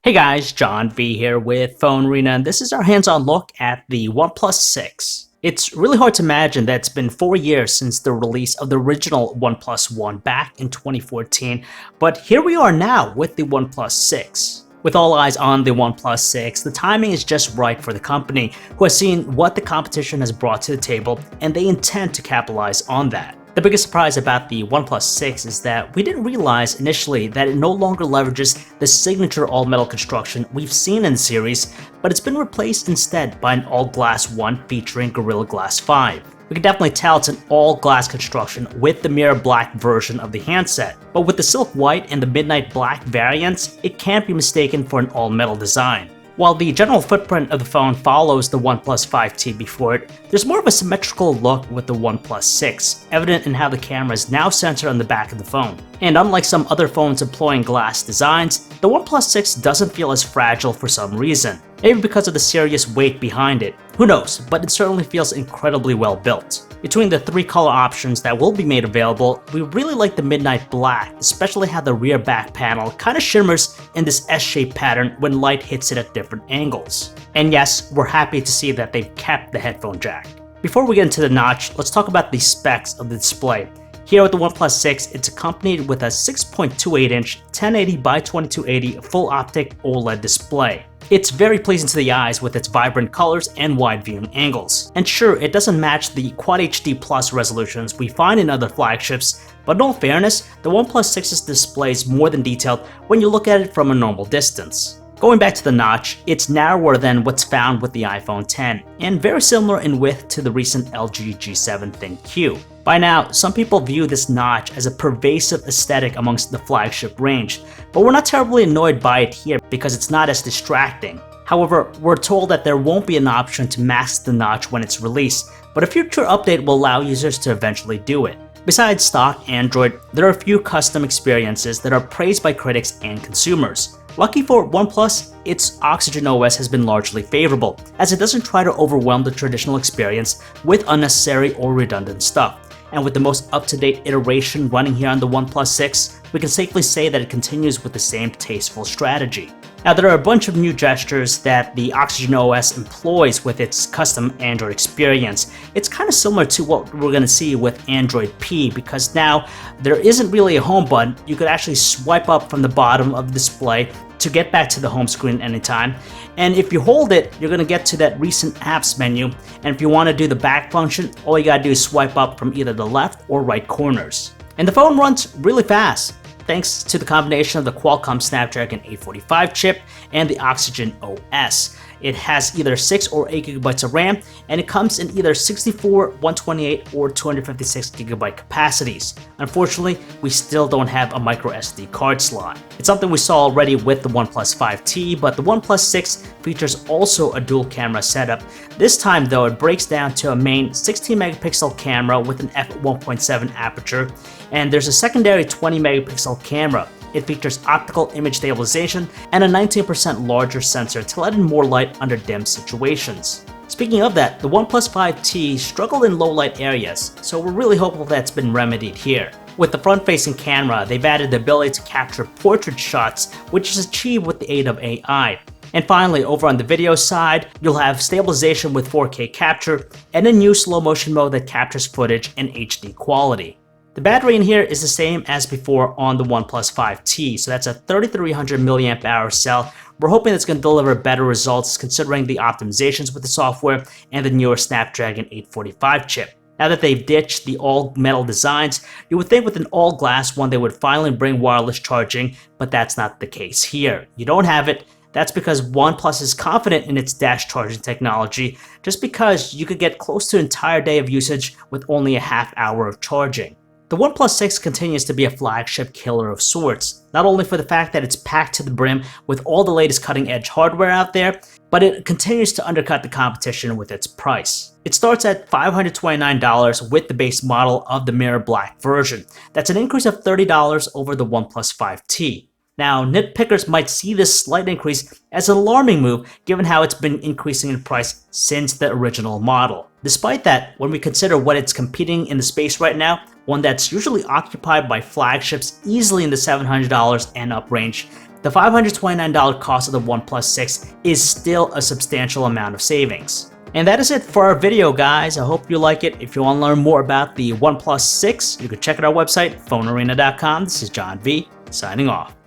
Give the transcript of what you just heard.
Hey guys, John V here with PhoneArena, and this is our hands-on look at the OnePlus 6. It's really hard to imagine that it's been 4 years since the release of the original OnePlus One back in 2014, but here we are now with the OnePlus 6. With all eyes on the OnePlus 6, the timing is just right for the company, who has seen what the competition has brought to the table, and they intend to capitalize on that. The biggest surprise about the OnePlus 6 is that we didn't realize initially that it no longer leverages the signature all-metal construction we've seen in the series, but it's been replaced instead by an all-glass one featuring Gorilla Glass 5. We can definitely tell it's an all-glass construction with the mirror black version of the handset, but with the silk white and the midnight black variants, it can't be mistaken for an all-metal design. While the general footprint of the phone follows the OnePlus 5T before it, there's more of a symmetrical look with the OnePlus 6, evident in how the camera is now centered on the back of the phone. And unlike some other phones employing glass designs, the OnePlus 6 doesn't feel as fragile for some reason, maybe because of the serious weight behind it. Who knows, but it certainly feels incredibly well built. Between the 3 color options that will be made available, we really like the midnight black, especially how the rear back panel kinda shimmers in this S-shaped pattern when light hits it at different angles. And yes, we're happy to see that they've kept the headphone jack. Before we get into the notch, let's talk about the specs of the display. Here with the OnePlus 6, it's accompanied with a 6.28-inch 1080 by 2280 full optic OLED display. It's very pleasing to the eyes with its vibrant colors and wide viewing angles. And sure, it doesn't match the Quad HD Plus resolutions we find in other flagships, but in all fairness, the OnePlus 6's display is more than detailed when you look at it from a normal distance. Going back to the notch, it's narrower than what's found with the iPhone X, and very similar in width to the recent LG G7 ThinQ. By now, some people view this notch as a pervasive aesthetic amongst the flagship range, but we're not terribly annoyed by it here because it's not as distracting. However, we're told that there won't be an option to mask the notch when it's released, but a future update will allow users to eventually do it. Besides stock Android, there are a few custom experiences that are praised by critics and consumers. Lucky for OnePlus, its Oxygen OS has been largely favorable, as it doesn't try to overwhelm the traditional experience with unnecessary or redundant stuff. And with the most up-to-date iteration running here on the OnePlus 6, we can safely say that it continues with the same tasteful strategy. Now, there are a bunch of new gestures that the Oxygen OS employs with its custom Android experience. It's kind of similar to what we're going to see with Android P, because now there isn't really a home button. You could actually swipe up from the bottom of the display to get back to the home screen anytime. And if you hold it, you're going to get to that recent apps menu. And if you want to do the back function, all you got to do is swipe up from either the left or right corners. And the phone runs really fast, thanks to the combination of the Qualcomm Snapdragon 845 chip and the Oxygen OS. It has either 6 or 8 GB of RAM, and it comes in either 64, 128, or 256 GB capacities. Unfortunately, we still don't have a micro SD card slot. It's something we saw already with the OnePlus 5T, but the OnePlus 6 features also a dual camera setup. This time though, it breaks down to a main 16 megapixel camera with an f1.7 aperture, and there's a secondary 20 megapixel camera. It features optical image stabilization and a 19% larger sensor to let in more light under dim situations. Speaking of that, the OnePlus 5T struggled in low light areas, so we're really hopeful that's been remedied here. With the front-facing camera, they've added the ability to capture portrait shots, which is achieved with the aid of AI. And finally, over on the video side, you'll have stabilization with 4K capture and a new slow motion mode that captures footage in HD quality. The battery in here is the same as before on the OnePlus 5T, so that's a 3300 mAh cell. We're hoping it's going to deliver better results considering the optimizations with the software and the newer Snapdragon 845 chip. Now that they've ditched the all-metal designs, you would think with an all-glass one they would finally bring wireless charging, but that's not the case here. You don't have it. That's because OnePlus is confident in its dash charging technology, just because you could get close to an entire day of usage with only a half hour of charging. The OnePlus 6 continues to be a flagship killer of sorts, not only for the fact that it's packed to the brim with all the latest cutting-edge hardware out there, but it continues to undercut the competition with its price. It starts at $529 with the base model of the mirror black version. That's an increase of $30 over the OnePlus 5T. Now, nitpickers might see this slight increase as an alarming move given how it's been increasing in price since the original model. Despite that, when we consider what it's competing in the space right now, one that's usually occupied by flagships easily in the $700 and up range, the $529 cost of the OnePlus 6 is still a substantial amount of savings. And that is it for our video, guys. I hope you like it. If you want to learn more about the OnePlus 6, you can check out our website, PhoneArena.com. This is John V, signing off.